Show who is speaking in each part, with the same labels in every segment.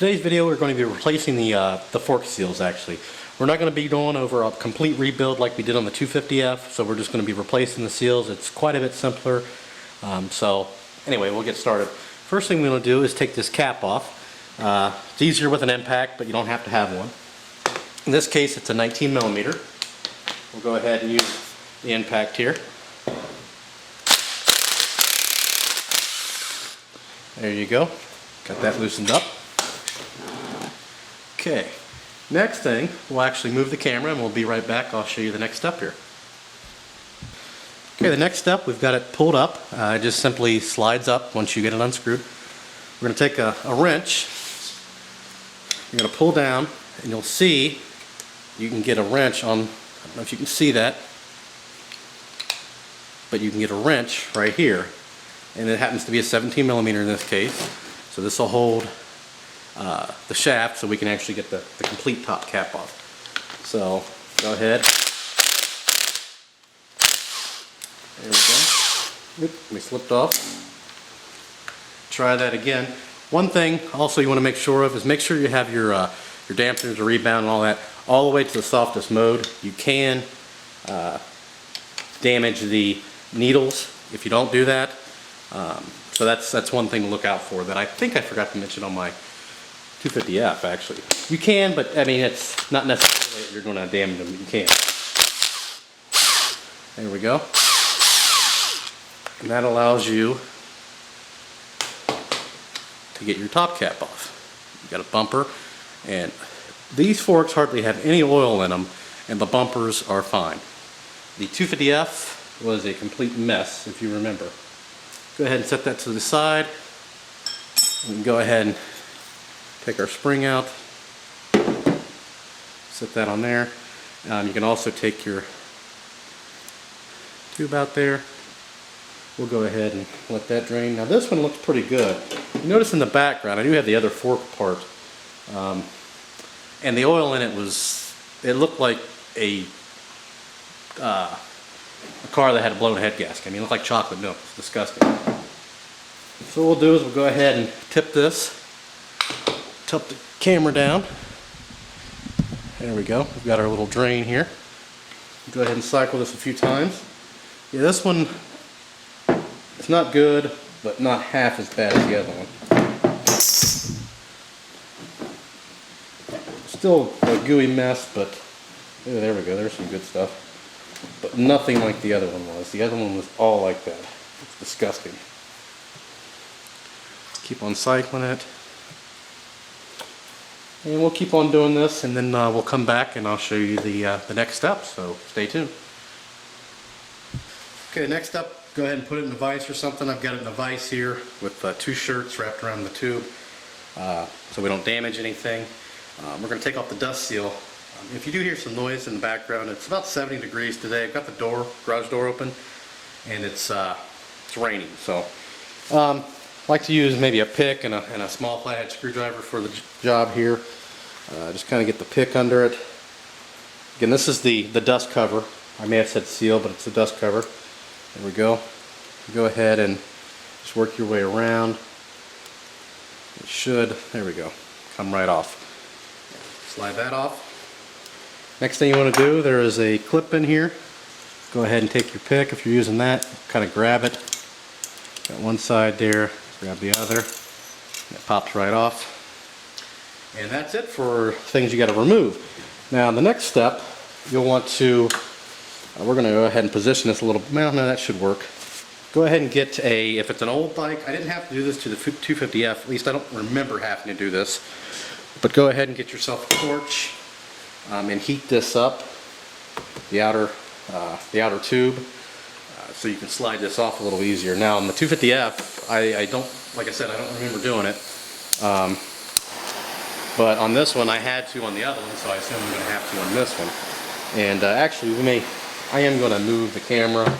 Speaker 1: Today's video we're going to be replacing the fork seals actually. We're not going to be going over a complete rebuild like we did on the 250F, so we're just going to be replacing the seals. It's quite a bit simpler. So anyway, we'll get started. First thing we're going to do is take this cap off. It's easier with an impact, but you don't have to have one. In this case it's a 19 millimeter. We'll go ahead and use the impact here. There you go. Got that loosened up. Okay, next thing, we'll actually move the camera and we'll be right back. I'll show you the next step here. Okay, the next step, we've got it pulled up. It just simply slides up once you get it unscrewed. We're going to take a wrench. You're going to pull down and you'll see you can get a wrench on, I don't know if you can see that, but you can get a wrench right here. And it happens to be a 17 millimeter in this case. So this will hold the shaft so we can actually get the complete top cap off. So go ahead. There we go. Oop, we slipped off. Try that again. One thing also you want to make sure of is make sure you have your dampeners, your rebound and all that all the way to the softest mode. You can damage the needles if you don't do that. So that's one thing to look out for that I think I forgot to mention on my 250F actually. You can, but I mean it's not necessarily that you're going to damage them. You can. There we go. And that allows you to get your top cap off. You got a bumper, and these forks hardly have any oil in them, and the bumpers are fine. The 250F was a complete mess, if you remember. Go ahead and set that to the side. We can go ahead and take our spring out. Set that on there. You can also take your tube out there. We'll go ahead and let that drain. Now this one looks pretty good. You notice in the background, I do have the other fork part. And the oil in it looked like a car that had a blown head gasket. I mean, it looked like chocolate milk. It's disgusting. So what we'll do is we'll go ahead and tip this. Tilt the camera down. There we go. We've got our little drain here. Go ahead and cycle this a few times. Yeah, this one, it's not good, but not half as bad as the other one. Still a gooey mess, but oh, there we go. There's some good stuff. But nothing like the other one was. The other one was all like that. It's disgusting. Keep on cycling it. And we'll keep on doing this, and then we'll come back and I'll show you the next step, so stay tuned. Okay, next up, go ahead and put it in a vise or something. I've got it in a vise here with 2 shirts wrapped around the tube so we don't damage anything. We're going to take off the dust seal. If you do hear some noise in the background, it's about 70 degrees today. I've got the garage door open, and it's raining. So I like to use maybe a pick and a small flathead screwdriver for the job here. Just kind of get the pick under it. Again, this is the dust cover. I may have said seal, but it's the dust cover. There we go. Go ahead and just work your way around. It should, there we go, come right off. Slide that off. Next thing you want to do, there is a clip in here. Go ahead and take your pick if you're using that. Kind of grab it. Got one side there, grab the other. And it pops right off. And that's it for things you got to remove. Now the next step, you'll want to, we're going to go ahead and position this a little, well, no, that should work. Go ahead and get if it's an old bike, I didn't have to do this to the 250F, at least I don't remember having to do this. But go ahead and get yourself a torch. And heat this up, the outer tube, so you can slide this off a little easier. Now on the 250F, I don't, like I said, I don't remember doing it. But on this one I had to on the other one, so I assume I'm going to have to on this one. And actually I am going to move the camera,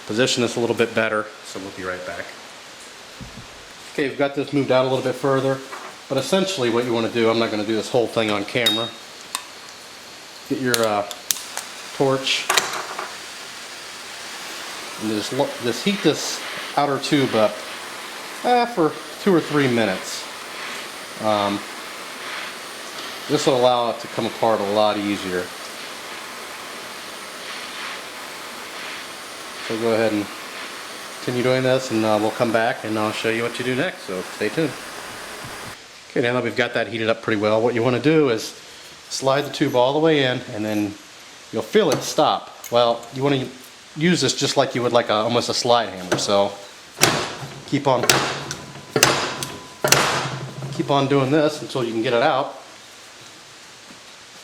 Speaker 1: position this a little bit better, so we'll be right back. Okay, we've got this moved out a little bit further, but essentially what you want to do, I'm not going to do this whole thing on camera. Get your torch and just heat this outer tube up for 2 or 3 minutes. This will allow it to come apart a lot easier. So go ahead and continue doing this, and we'll come back and I'll show you what to do next, so stay tuned. Okay, now that we've got that heated up pretty well, what you want to do is slide the tube all the way in, and then you'll feel it stop. Well, you want to use this just like you would like almost a slide hammer, so keep on doing this until you can get it out.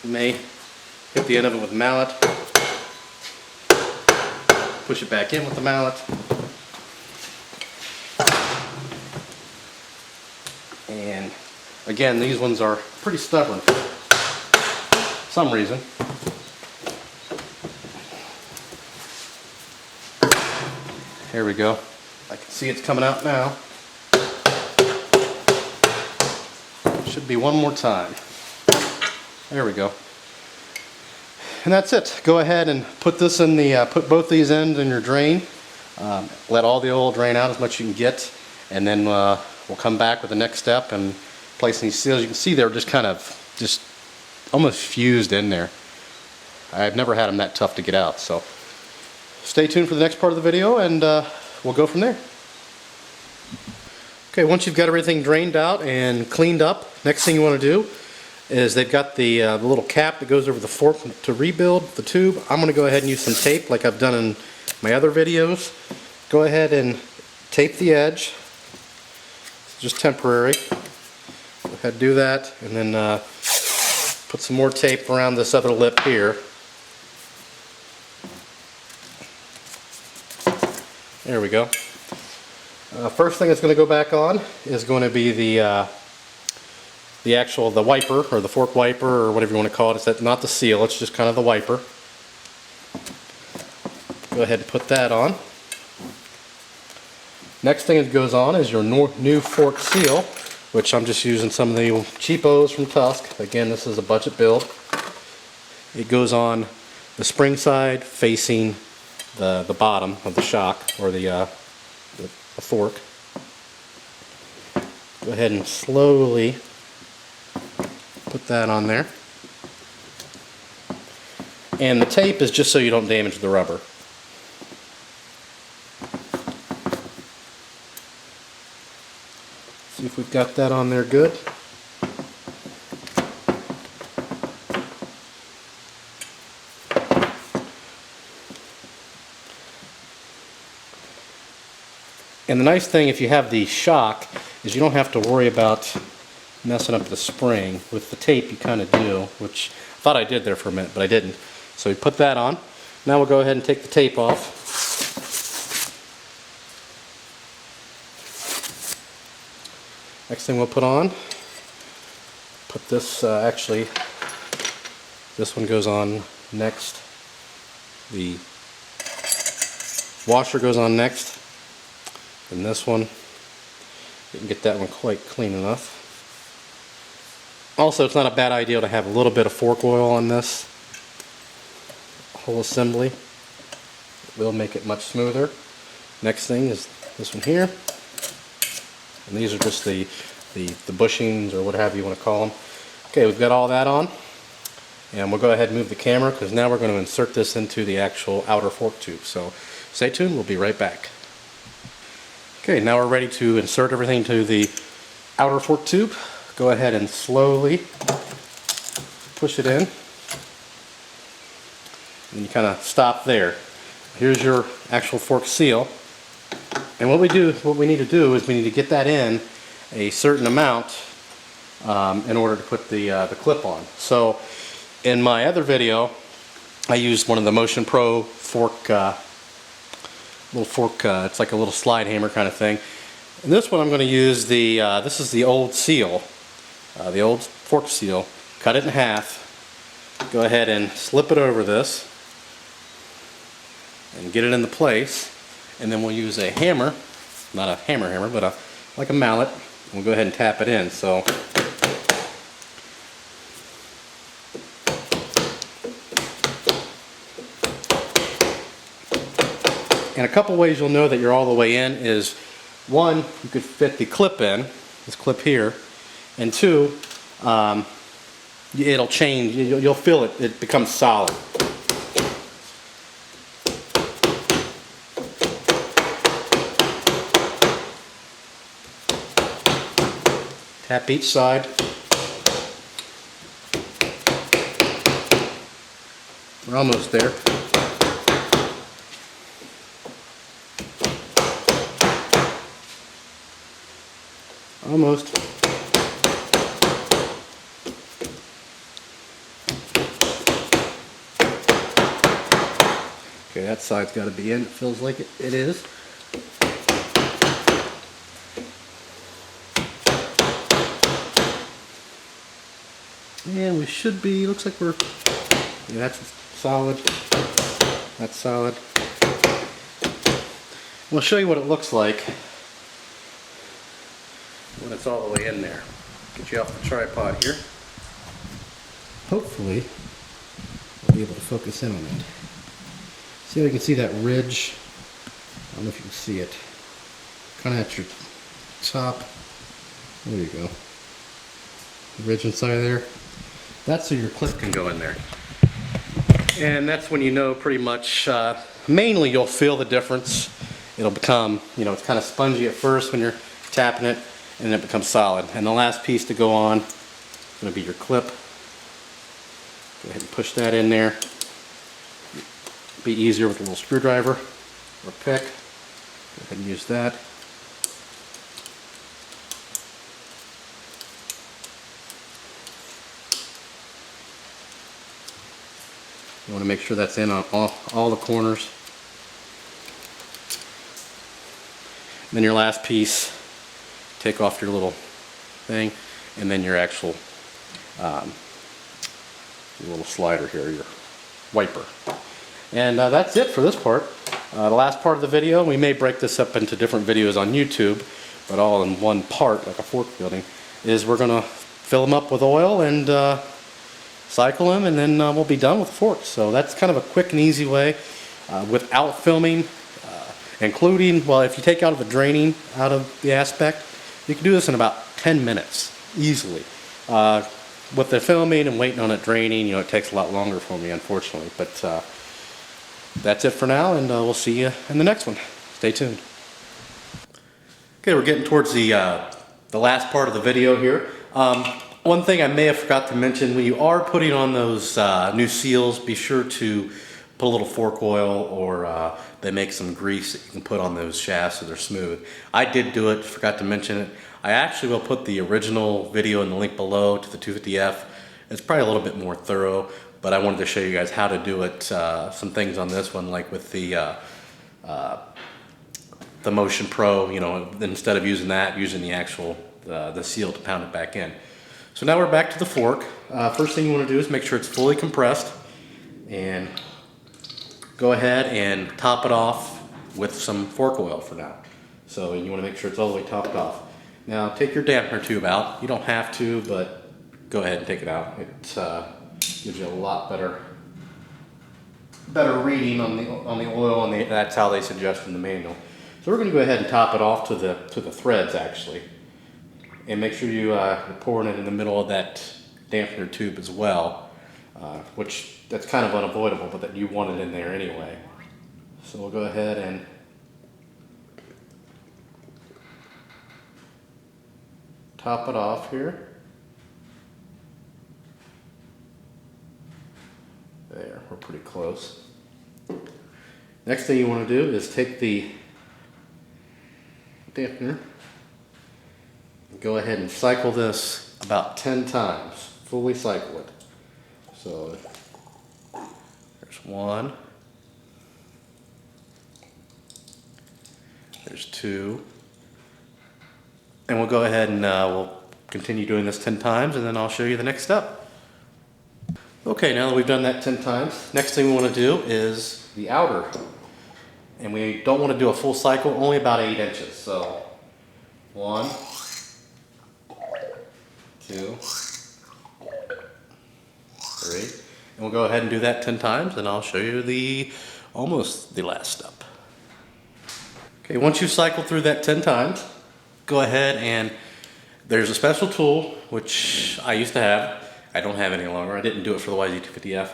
Speaker 1: You may hit the end of it with a mallet, push it back in with the mallet, and again, these ones are pretty stubborn for some reason. Here we go. I can see it's coming out now. Should be one more time. There we go. And that's it. Go ahead and put this in the put both these ends in your drain. Let all the oil drain out as much as you can get, and then we'll come back with the next step and placing these seals. You can see they're just almost fused in there. I've never had them that tough to get out. So stay tuned for the next part of the video, and we'll go from there. Okay, once you've got everything drained out and cleaned up, next thing you want to do is they've got the little cap that goes over the fork to rebuild the tube. I'm going to go ahead and use some tape like I've done in my other videos. Go ahead and tape the edge. It's just temporary. Go ahead and do that, and then put some more tape around this other lip here. There we go. First thing that's going to go back on is going to be the wiper, or the fork wiper, or whatever you want to call it. It's not the seal, it's just kind of the wiper. Go ahead and put that on. Next thing that goes on is your new fork seal, which I'm just using some of the cheapos from Tusk. Again, this is a budget build. It goes on the spring side facing the bottom of the shock, or the fork. Go ahead and slowly put that on there. And the tape is just so you don't damage the rubber. See if we've got that on there good. And the nice thing, if you have the shock, is you don't have to worry about messing up the spring. With the tape you kind of do, which I thought I did there for a minute, but I didn't. So we put that on. Now we'll go ahead and take the tape off. Next thing we'll put on, put this, actually, this one goes on next. The washer goes on next. And this one, you can get that one quite clean enough. Also, it's not a bad idea to have a little bit of fork oil on this whole assembly. It will make it much smoother. Next thing is this one here. And these are just the bushings, or whatever you want to call them. Okay, we've got all that on. And we'll go ahead and move the camera, because now we're going to insert this into the actual outer fork tube. So stay tuned, we'll be right back. Okay, now we're ready to insert everything to the outer fork tube. Go ahead and slowly push it in. And you kind of stop there. Here's your actual fork seal. And what we need to do is we need to get that in a certain amount in order to put the clip on. So in my other video, I used one of the Motion Pro fork little fork, it's like a little slide hammer kind of thing. And this one I'm going to use this is the old seal, the old fork seal. Cut it in half. Go ahead and slip it over this and get it into place. And then we'll use a hammer, not a hammer, but like a mallet. And we'll go ahead and tap it in. So and a couple ways you'll know that you're all the way in is, one, you could fit the clip in, this clip here, and two, it'll change. You'll feel it. It becomes solid. Tap each side. We're almost there. Almost. Okay, that side's got to be in. It feels like it is. And we should be, looks like we're, yeah, that's solid. That's solid. We'll show you what it looks like when it's all the way in there. Get you off the tripod here. Hopefully, I'll be able to focus in on it. See how you can see that ridge? I don't know if you can see it. Kind of at your top. There you go. The ridge inside there. That's so your clip can go in there. And that's when you know pretty much, mainly you'll feel the difference. It'll become, you know, it's kind of spongy at first when you're tapping it, and then it becomes solid. And the last piece to go on is going to be your clip. Go ahead and push that in there. Be easier with a little screwdriver or pick. Go ahead and use that. You want to make sure that's in on all the corners. And then your last piece, take off your little thing, and then your actual your little slider here, your wiper. And that's it for this part. The last part of the video, we may break this up into different videos on YouTube, but all in one part, like a fork building, is we're going to fill them up with oil and cycle them, and then we'll be done with the forks. So that's kind of a quick and easy way without filming, including, well, if you take out the draining out of the aspect, you can do this in about 10 minutes easily. With the filming and waiting on it draining, you know, it takes a lot longer for me, unfortunately. But that's it for now, and we'll see you in the next one. Stay tuned. Okay, we're getting towards the last part of the video here. One thing I may have forgot to mention, when you are putting on those new seals, be sure to put a little fork oil, or they make some grease that you can put on those shafts so they're smooth. I did do it, forgot to mention it. I actually will put the original video in the link below to the 250F. It's probably a little bit more thorough, but I wanted to show you guys how to do it. Some things on this one, like with the Motion Pro, you know, instead of using that, using the actual the seal to pound it back in. So now we're back to the fork. First thing you want to do is make sure it's fully compressed, and go ahead and top it off with some fork oil for now. So you want to make sure it's all the way topped off. Now take your dampener tube out. You don't have to, but go ahead and take it out. It gives you a lot better reading on the oil, and that's how they suggest in the manual. So we're going to go ahead and top it off to the threads actually, and make sure you're pouring it in the middle of that dampener tube as well, which that's kind of unavoidable, but that you want it in there anyway. So we'll go ahead and top it off here. There, we're pretty close. Next thing you want to do is take the dampener and go ahead and cycle this about 10 times. Fully cycle it. So there's one, there's two, and we'll go ahead and we'll continue doing this 10 times, and then I'll show you the next step. Okay, now that we've done that 10 times, next thing we want to do is the outer. And we don't want to do a full cycle, only about 8 inches. So 1, 2, 3. And we'll go ahead and do that 10 times, and I'll show you almost the last step. Okay, once you cycle through that 10 times, go ahead and there's a special tool, which I used to have. I don't have any longer. I didn't do it for the YZ250F.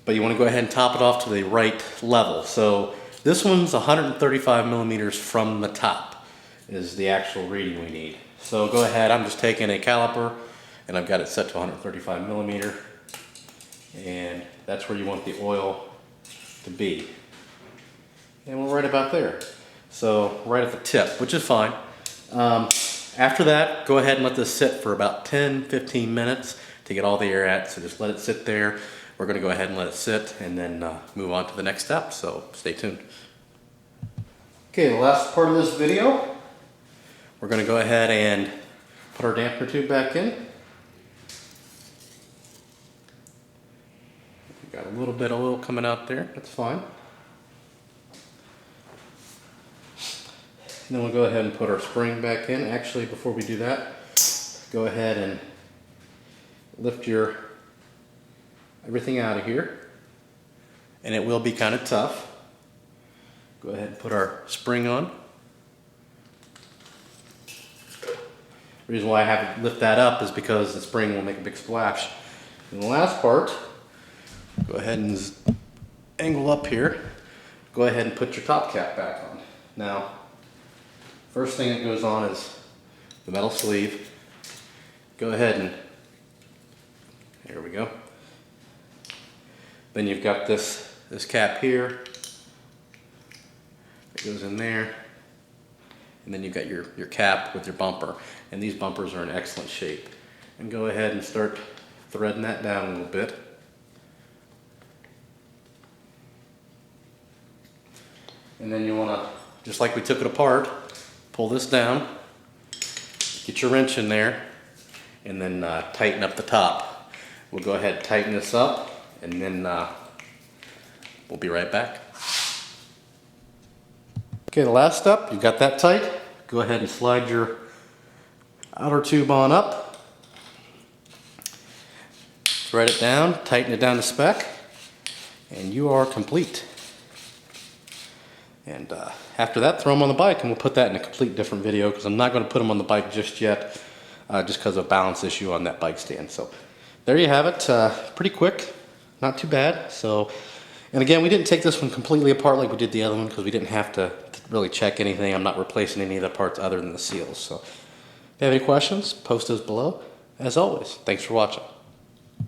Speaker 1: But you want to go ahead and top it off to the right level. So this one's 135 millimeters from the top is the actual reading we need. So go ahead, I'm just taking a caliper and I've got it set to 135 millimeter. And that's where you want the oil to be. And we're right about there. So right at the tip, which is fine. After that, go ahead and let this sit for about 10-15 minutes to get all the air out. So just let it sit there. We're going to go ahead and let it sit and then move on to the next step. So stay tuned. Okay, the last part of this video, we're going to go ahead and put our dampener tube back in. We've got a little bit of oil coming out there. That's fine. And then we'll go ahead and put our spring back in. Actually, before we do that, go ahead and lift everything out of here. And it will be kind of tough. Go ahead and put our spring on. The reason why I have to lift that up is because the spring will make a big splash. And the last part, go ahead and angle up here. Go ahead and put your top cap back on. Now, first thing that goes on is the metal sleeve. Go ahead and, here we go. Then you've got this cap here. It goes in there. And then you've got your cap with your bumper. And these bumpers are in excellent shape. And go ahead and start threading that down a little bit. And then you want to, just like we took it apart, pull this down, get your wrench in there, and then tighten up the top. We'll go ahead and tighten this up, and then we'll be right back. Okay, the last step, you've got that tight. Go ahead and slide your outer tube on up. Thread it down, tighten it down to spec, and you are complete. And after that, throw them on the bike, and we'll put that in a complete different video because I'm not going to put them on the bike just yet, just because of a balance issue on that bike stand. So there you have it. Pretty quick, not too bad. So, and again, we didn't take this one completely apart like we did the other one because we didn't have to really check anything. I'm not replacing any of the parts other than the seals. So if you have any questions, post those below. As always, thanks for watching.